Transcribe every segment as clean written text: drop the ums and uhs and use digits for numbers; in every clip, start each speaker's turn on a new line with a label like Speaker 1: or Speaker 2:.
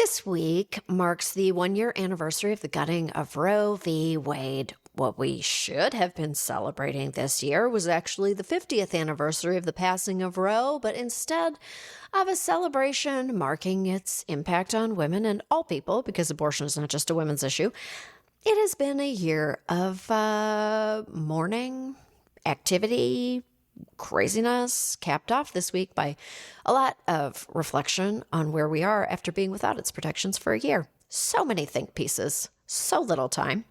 Speaker 1: This week marks the 1-year anniversary of the gutting of Roe v. Wade. What we should have been celebrating this year was actually the 50th anniversary of the passing of Roe, but instead of a celebration marking its impact on women and all people, because abortion is not just a women's issue, it has been a year of mourning, activity, craziness, capped off this week by a lot of reflection on where we are after being without its protections for a year. So many think pieces, so little time.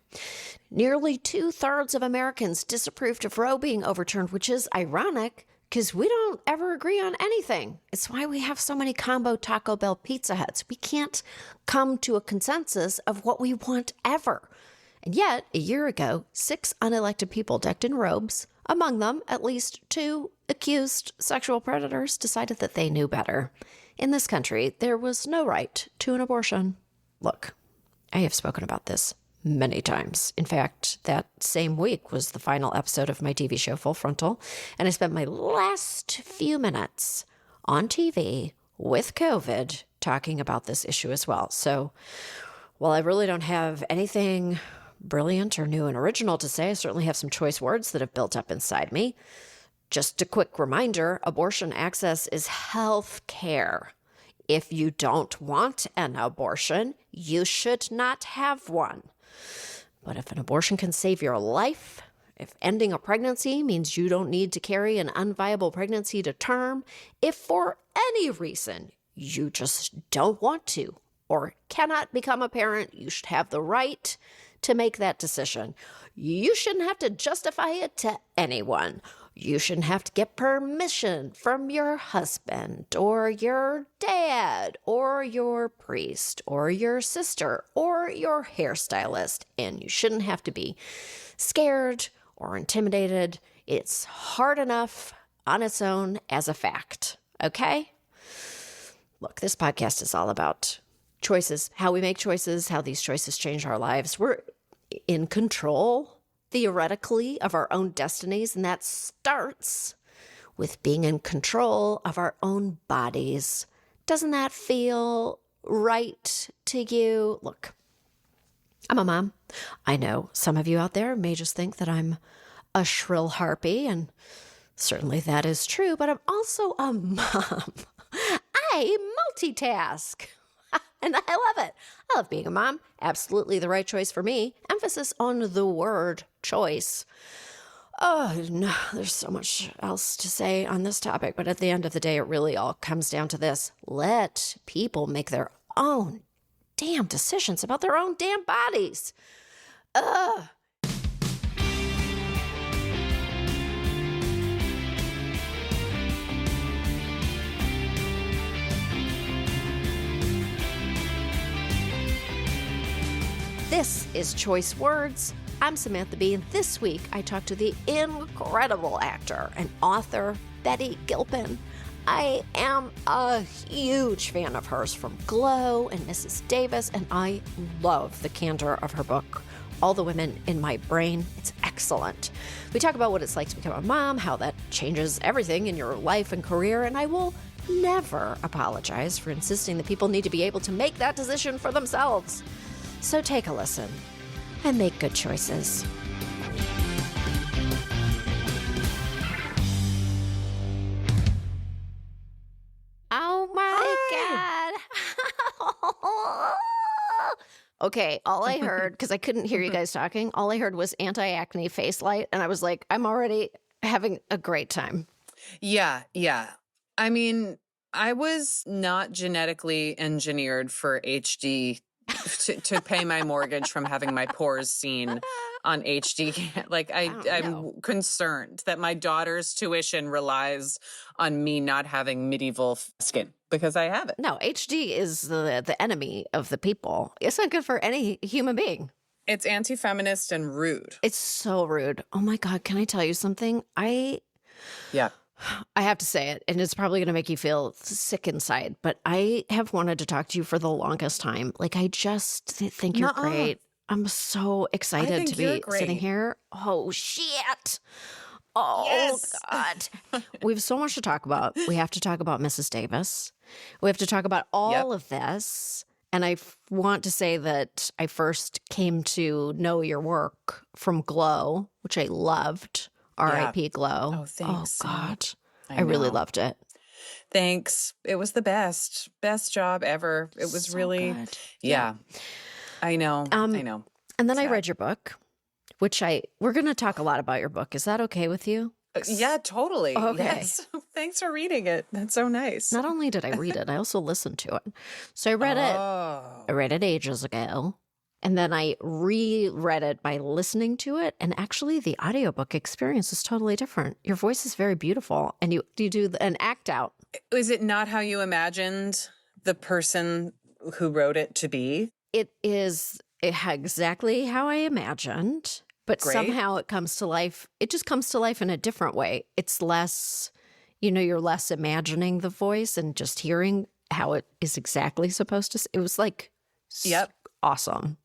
Speaker 1: Nearly 2/3 of Americans disapproved of Roe being overturned, which is ironic because we don't ever agree on anything. It's why we have so many combo Taco Bell Pizza Huts. We can't come to a consensus of what we want ever. And yet, a year ago, 6 unelected people decked in robes, among them at least 2 accused sexual predators, decided that they knew better. In this country, there was no right to an abortion. Look, I have spoken about this many times. In fact, that same week was the final episode of my TV show Full Frontal, and I spent my last few minutes on TV with COVID talking about this issue as well. So while I really don't have anything brilliant or new and original to say, I certainly have some choice words that have built up inside me. Just a quick reminder, abortion access is health care. If you don't want an abortion, you should not have one. But if an abortion can save your life, if ending a pregnancy means you don't need to carry an unviable pregnancy to term, if for any reason you just don't want to or cannot become a parent, you should have the right to make that decision. You shouldn't have to justify it to anyone. You shouldn't have to get permission from your husband or your dad or your priest or your sister or your hairstylist. And you shouldn't have to be scared or intimidated. It's hard enough on its own as a fact, okay? Look, this podcast is all about choices, how we make choices, how these choices change our lives. We're in control, theoretically, of our own destinies, and that starts with being in control of our own bodies. Doesn't that feel right to you? Look, I'm a mom. I know some of you out there may just think that I'm a shrill harpy, and certainly that is true, but I'm also a mom. I multitask. And I love it. I love being a mom. Absolutely the right choice for me. Emphasis on the word choice. Oh, no, there's so much else to say on this topic, but at the end of the day, it really all comes down to this. Let people make their own damn decisions about their own damn bodies. Ugh. This is Choice Words. I'm Samantha Bee, and this week I talked to the incredible actor and author Betty Gilpin. I am a huge fan of hers from Glow and Mrs. Davis, and I love the candor of her book, All the Women in My Brain. It's excellent. We talk about what it's like to become a mom, how that changes everything in your life and career, and I will never apologize for insisting that people need to be able to make that decision for themselves. So take a listen and make good choices. Oh my God. Okay, all I heard, because I couldn't hear you guys talking, all I heard was anti-acne face light, and I was like, I'm already having a great time.
Speaker 2: Yeah. I mean, I was not genetically engineered for HD to pay my mortgage from having my pores seen on HD. Like I'm concerned that my daughter's tuition relies on me not having medieval skin because I have it.
Speaker 1: No, HD is the enemy of the people. It's not good for any human being.
Speaker 2: It's anti-feminist and rude.
Speaker 1: It's so rude. Oh my God, can I tell you something?
Speaker 2: Yeah.
Speaker 1: I have to say it, and it's probably going to make you feel sick inside, but I have wanted to talk to you for the longest time. Like, I just think you're great. I'm so excited to be sitting here. Oh, shit. Oh, yes. God. We have so much to talk about. We have to talk about Mrs. Davis. We have to talk about all of this. And want to say that I first came to know your work from Glow, which I loved. R.I.P. Glow.
Speaker 2: Oh, thanks.
Speaker 1: God.
Speaker 2: I
Speaker 1: I really
Speaker 2: know.
Speaker 1: loved it.
Speaker 2: Thanks. It was the best job ever. It was
Speaker 1: So
Speaker 2: really,
Speaker 1: good.
Speaker 2: yeah. I know. I know.
Speaker 1: And then I
Speaker 2: Sad.
Speaker 1: read your book, which we're going to talk a lot about your book. Is that okay with you?
Speaker 2: Yeah, totally.
Speaker 1: Okay.
Speaker 2: Yes. Thanks for reading it. That's so nice.
Speaker 1: Not only did I read it, I also listened to it. So I read it.
Speaker 2: Oh.
Speaker 1: I read it ages ago. And then I reread it by listening to it. And actually, the audiobook experience is totally different. Your voice is very beautiful. And you do an act out.
Speaker 2: Is it not how you imagined the person who wrote it to be?
Speaker 1: It is exactly how I imagined. But
Speaker 2: Great.
Speaker 1: somehow it comes to life. It just comes to life in a different way. It's less, you're less imagining the voice and just hearing how it is exactly supposed to. It was like awesome.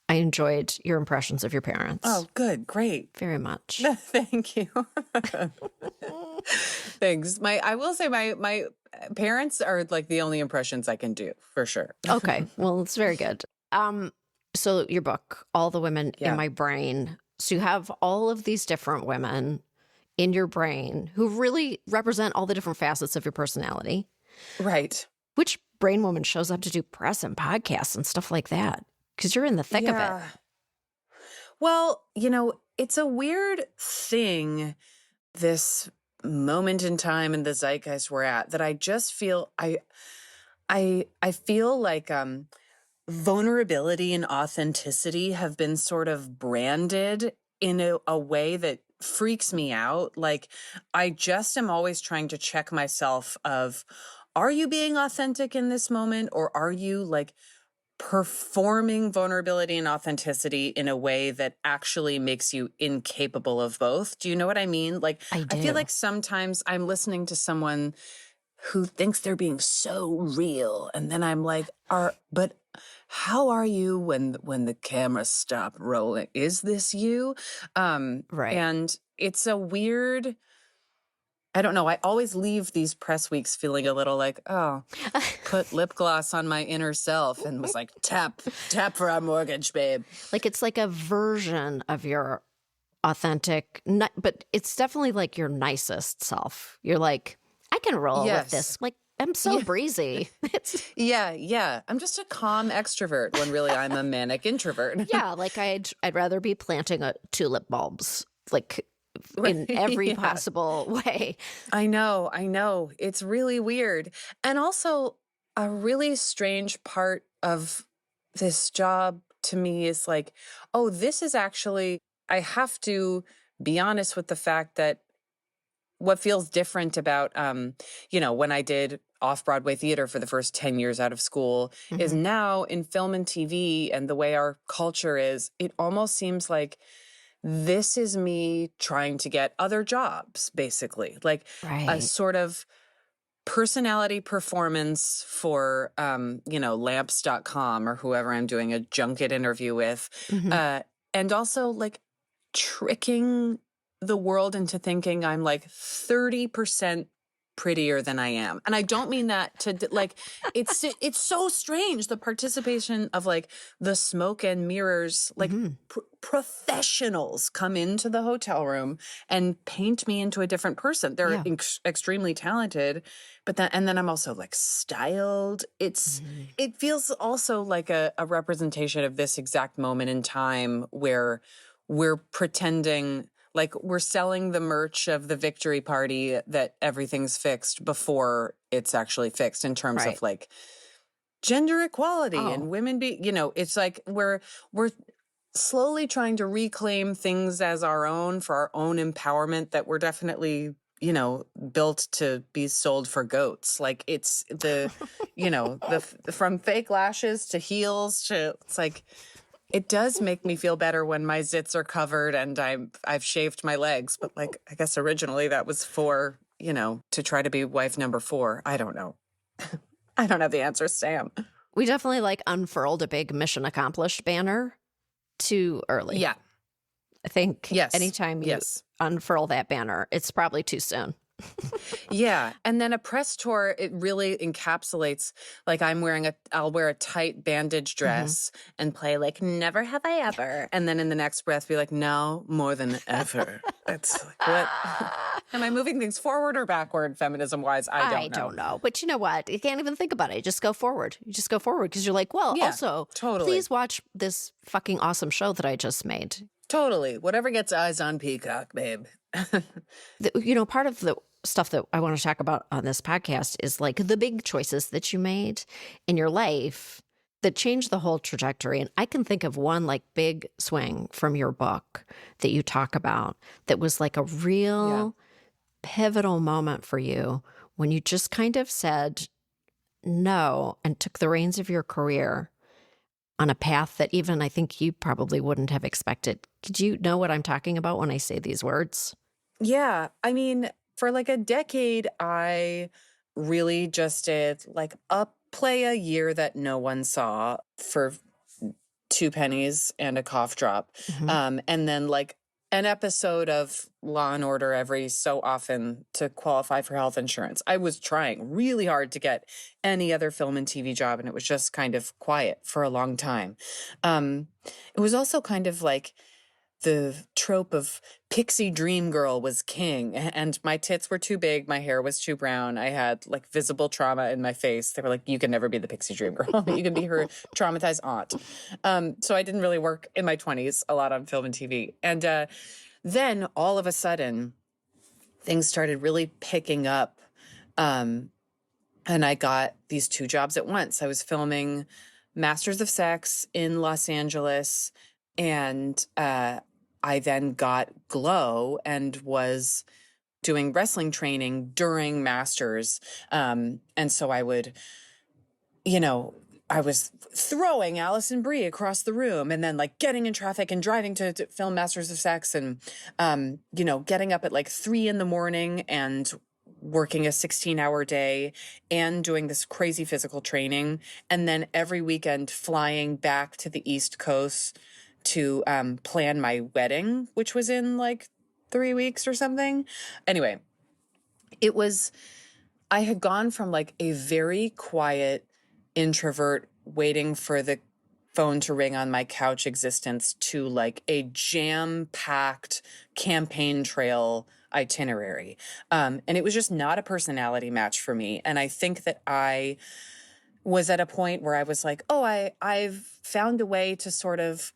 Speaker 1: I enjoyed your impressions of your parents.
Speaker 2: Oh, good. Great.
Speaker 1: Very much.
Speaker 2: Thank you. Thanks. I will say my parents are like the only impressions I can do, for sure.
Speaker 1: Okay. Well, it's very good. So your book, All the Women in My Brain. So you have all of these different women in your brain who really represent all the different facets of your personality.
Speaker 2: Right.
Speaker 1: Which brain woman shows up to do press and podcasts and stuff like that? Because you're in the thick of it.
Speaker 2: Well, it's a weird thing, this moment in time in the zeitgeist we're at, that I just feel I feel like vulnerability and authenticity have been sort of branded in a way that freaks me out. Like, I just am always trying to check myself of, are you being authentic in this moment, or are you like performing vulnerability and authenticity in a way that actually makes you incapable of both? Do you know what I mean? Like, I feel like sometimes I'm listening to someone who thinks they're being so real, and then I'm like, but how are you when the cameras stop rolling? Is this you?
Speaker 1: Right.
Speaker 2: And it's a weird, I don't know. I always leave these press weeks feeling a little like, oh, put lip gloss on my inner self and was like, tap for our mortgage, babe.
Speaker 1: Like, it's like a version of your authentic, but it's definitely like your nicest self. You're like, I can roll with this. Like, I'm so breezy.
Speaker 2: Yeah. I'm just a calm extrovert when really I'm a manic introvert.
Speaker 1: Yeah, like I'd rather be planting tulip bulbs, like in every possible way.
Speaker 2: I know. It's really weird. And also, a really strange part of this job to me is like, oh, this is actually, I have to be honest with the fact that what feels different about, when I did off-Broadway theater for the first 10 years out of school is now in film and TV and the way our culture is, it almost seems like this is me trying to get other jobs, basically. Like a sort of personality performance for, lamps.com or whoever I'm doing a junket interview with. And also like tricking the world into thinking I'm like 30% prettier than I am. And I don't mean that to like, it's so strange. The participation of like the smoke and mirrors, like professionals come into the hotel room and paint me into a different person. They're extremely talented, but then I'm also like styled. It feels also like a representation of this exact moment in time where we're pretending like we're selling the merch of the victory party that everything's fixed before it's actually fixed in terms of like gender equality and women it's like we're slowly trying to reclaim things as our own for our own empowerment that we're definitely, built to be sold for goats. Like it's the, from fake lashes to heels to, it's like, it does make me feel better when my zits are covered and I've shaved my legs. But like, I guess originally that was for, to try to be wife number 4. I don't know. I don't have the answer, Sam.
Speaker 1: We definitely like unfurled a big mission accomplished banner too early.
Speaker 2: Yeah.
Speaker 1: I think anytime you unfurl that banner, it's probably too soon.
Speaker 2: Yeah, and then a press tour, it really encapsulates, like, I'll wear a tight bandage
Speaker 1: Mhm.
Speaker 2: dress and play like "Never Have I Ever," and then in the next breath be like, "Now more than ever." It's like, what? Am I moving things forward or backward feminism-wise? I
Speaker 1: I
Speaker 2: don't know.
Speaker 1: don't know. But you know what? You can't even think about it. Just go forward. You just go forward because you're like, well,
Speaker 2: Yeah,
Speaker 1: also,
Speaker 2: totally.
Speaker 1: please watch this fucking awesome show that I just made.
Speaker 2: Totally. Whatever gets eyes on Peacock, babe.
Speaker 1: Part of the stuff that I want to talk about on this podcast is like the big choices that you made in your life that changed the whole trajectory. And I can think of one like big swing from your book that you talk about that was like a
Speaker 2: Yeah.
Speaker 1: real pivotal moment for you when you just kind of said no and took the reins of your career on a path that even I think you probably wouldn't have expected. Did you know what I'm talking about when I say these words?
Speaker 2: Yeah, I mean, for like a decade, I really just did like a play a year that no one saw for two pennies and a cough drop.
Speaker 1: Mhm.
Speaker 2: And then like an episode of Law and Order every so often to qualify for health insurance. I was trying really hard to get any other film and TV job, and it was just kind of quiet for a long time. It was also kind of like the trope of pixie dream girl was king, and my tits were too big, my hair was too brown, I had like visible trauma in my face. They were like, you can never be the pixie dream girl. You can be her traumatized aunt. So I didn't really work in my 20s a lot on film and TV. And then all of a sudden things started really picking up. um, and I got these two jobs at once. I was filming Masters of Sex in Los Angeles, and I then got Glow and was doing wrestling training during Masters. And so I would, you know, I was throwing Allison Brie across the room and then like getting in traffic and driving to film Masters of Sex and, getting up at like 3 a.m. and working a 16-hour day and doing this crazy physical training. And then every weekend flying back to the East Coast to plan my wedding, which was in like 3 weeks or something. Anyway, it was I had gone from like a very quiet introvert waiting for the phone to ring on my couch existence to like a jam-packed campaign trail itinerary. And it was just not a personality match for me. And I think that I was at a point where I was like, oh, I've found a way to sort of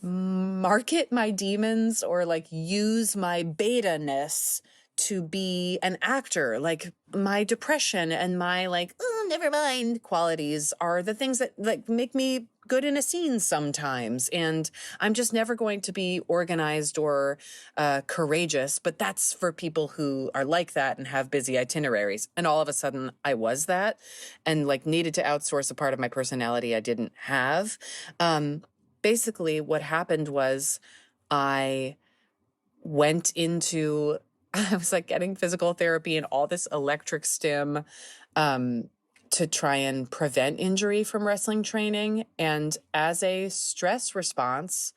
Speaker 2: market my demons or like use my beta-ness to be an actor. Like my depression and my like, oh, never mind qualities are the things that like make me good in a scene sometimes. And I'm just never going to be organized or courageous, but that's for people who are like that and have busy itineraries. And all of a sudden I was that and like needed to outsource a part of my personality I didn't have. Basically what happened was I went into I was like getting physical therapy and all this electric stim to try and prevent injury from wrestling training. And as a stress response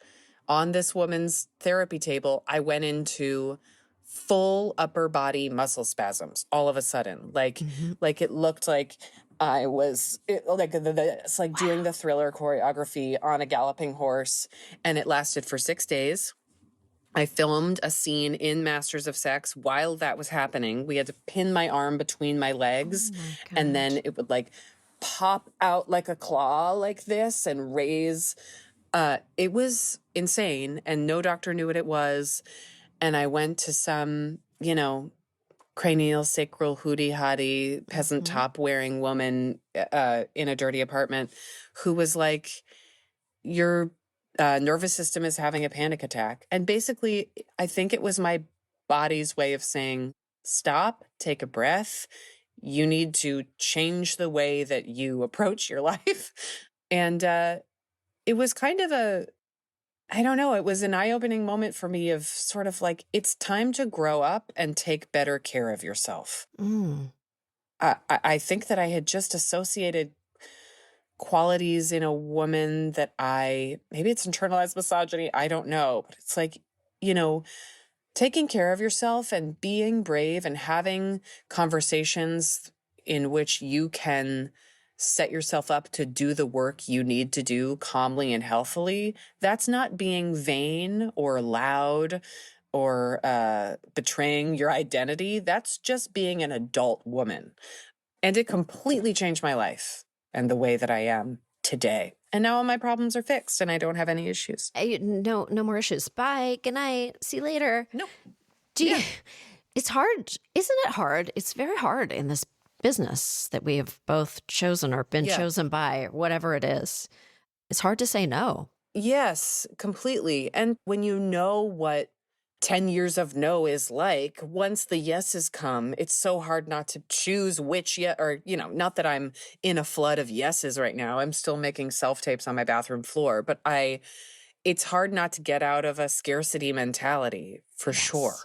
Speaker 2: on this woman's therapy table, I went into full upper body muscle spasms all of a sudden.
Speaker 1: Mhm.
Speaker 2: Like it looked like it's like doing the Thriller choreography on a galloping horse, and it lasted for 6 days. I filmed a scene in Masters of Sex while that was happening. We had to pin my arm between my
Speaker 1: Oh
Speaker 2: legs,
Speaker 1: my
Speaker 2: and then
Speaker 1: gosh.
Speaker 2: it would like pop out like a claw like this and raise. It was insane, and no doctor knew what it was. And I went to some, cranial sacral hootie hottie peasant
Speaker 1: Mhm.
Speaker 2: top wearing woman in a dirty apartment who was like, your nervous system is having a panic attack. And basically, I think it was my body's way of saying, stop, take a breath. You need to change the way that you approach your life. And it was kind of I don't know, it was an eye opening moment for me of sort of like, it's time to grow up and take better care of yourself.
Speaker 1: Mm.
Speaker 2: I think that I had just associated qualities in a woman that maybe it's internalized misogyny, I don't know, but it's like, you know, taking care of yourself and being brave and having conversations in which you can set yourself up to do the work you need to do calmly and healthily, that's not being vain or loud or betraying your identity. That's just being an adult woman. And it completely changed my life and the way that I am today. And now all my problems are fixed and I don't have any issues.
Speaker 1: No more issues. Bye. Good night. See you later.
Speaker 2: No.
Speaker 1: Yeah. It's hard. Isn't it hard? It's very hard in this business that we have both chosen or been chosen by, or whatever it is. It's hard to say no.
Speaker 2: Yes, completely. And when you know what 10 years of no is like, once the yeses come, it's so hard not to choose which or, not that I'm in a flood of yeses right now. I'm still making self-tapes on my bathroom floor, but it's hard not to get out of a scarcity mentality for sure.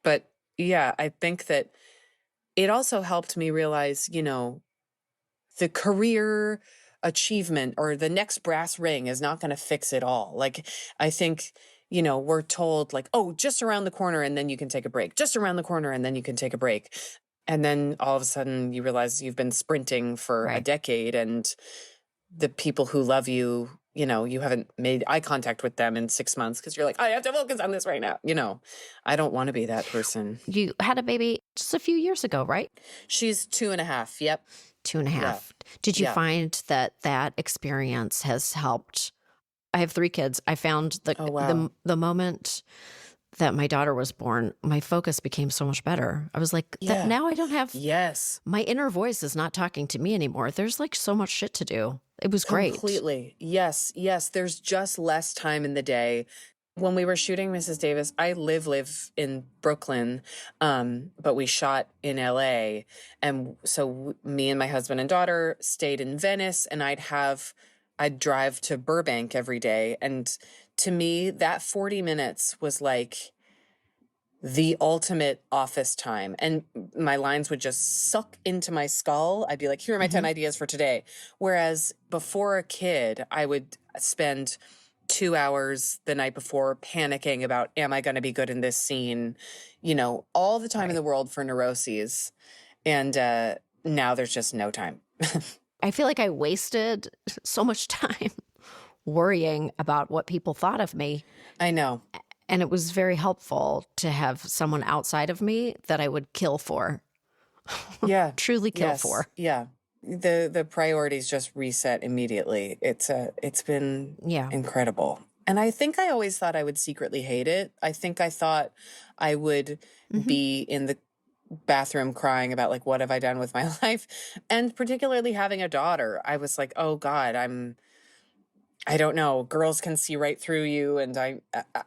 Speaker 2: But yeah, I think that it also helped me realize, the career achievement or the next brass ring is not going to fix it all. Like, I think, we're told like, oh, just around the corner and then you can take a break, just around the corner and then you can take a break. And then all of a sudden you realize you've been sprinting for a decade and the people who love you, you haven't made eye contact with them in 6 months because you're like, I have to focus on this right now. I don't want to be that person.
Speaker 1: You had a baby just a few years ago, right?
Speaker 2: She's 2.5. Yep.
Speaker 1: 2.5. Yeah. Did you find that experience has helped? I have 3 kids. I found the moment that my daughter was born, my focus became so much better. I was like, now I don't have...
Speaker 2: Yes.
Speaker 1: My inner voice is not talking to me anymore. There's like so much shit to do. It was great.
Speaker 2: Completely. Yes. There's just less time in the day. When we were shooting Mrs. Davis, I live in Brooklyn, but we shot in LA. And so me and my husband and daughter stayed in Venice, and I'd drive to Burbank every day. And to me, that 40 minutes was like the ultimate office time. And my lines would just suck into my skull. I'd be like, here are my 10 ideas for today. Whereas before a kid, I would spend 2 hours the night before panicking about, am I going to be good in this scene? All the time in the world for neuroses. And now there's just no time.
Speaker 1: I feel like I wasted so much time worrying about what people thought of me.
Speaker 2: I know.
Speaker 1: And it was very helpful to have someone outside of me that I would kill for.
Speaker 2: Yeah.
Speaker 1: Truly kill for.
Speaker 2: Yeah. The priorities just reset immediately. It's been incredible. And I think I always thought I would secretly hate it. I think I thought I would be in the bathroom crying about like, what have I done with my life? And particularly having a daughter, I was like, oh God, I don't know. Girls can see right through you. And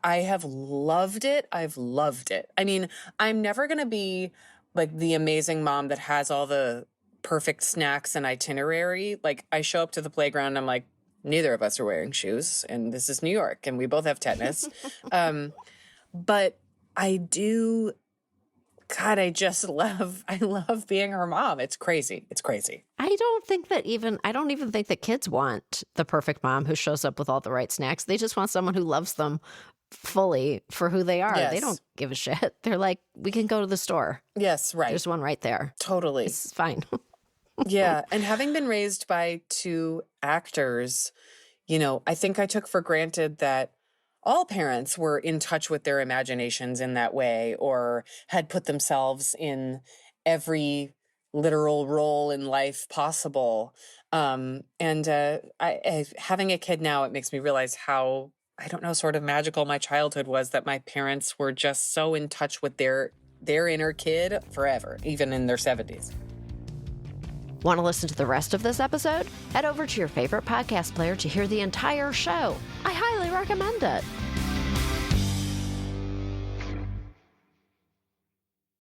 Speaker 2: I have loved it. I've loved it. I mean, I'm never going to be like the amazing mom that has all the perfect snacks and itinerary. Like, I show up to the playground and I'm like, neither of us are wearing shoes and this is New York and we both have tetanus. But I do, God, I love being her mom. It's crazy. It's crazy.
Speaker 1: I don't even think that kids want the perfect mom who shows up with all the right snacks. They just want someone who loves them fully for who they are.
Speaker 2: Yes.
Speaker 1: They don't give a shit. They're like, we can go to the store.
Speaker 2: Yes, right.
Speaker 1: There's one right there.
Speaker 2: Totally.
Speaker 1: It's fine.
Speaker 2: Yeah. And having been raised by 2 actors, I think I took for granted that all parents were in touch with their imaginations in that way or had put themselves in every literal role in life possible. And having a kid now, it makes me realize how, I don't know, sort of magical my childhood was, that my parents were just so in touch with their inner kid forever, even in their 70s.
Speaker 1: Want to listen to the rest of this episode? Head over to your favorite podcast player to hear the entire show. I highly recommend it.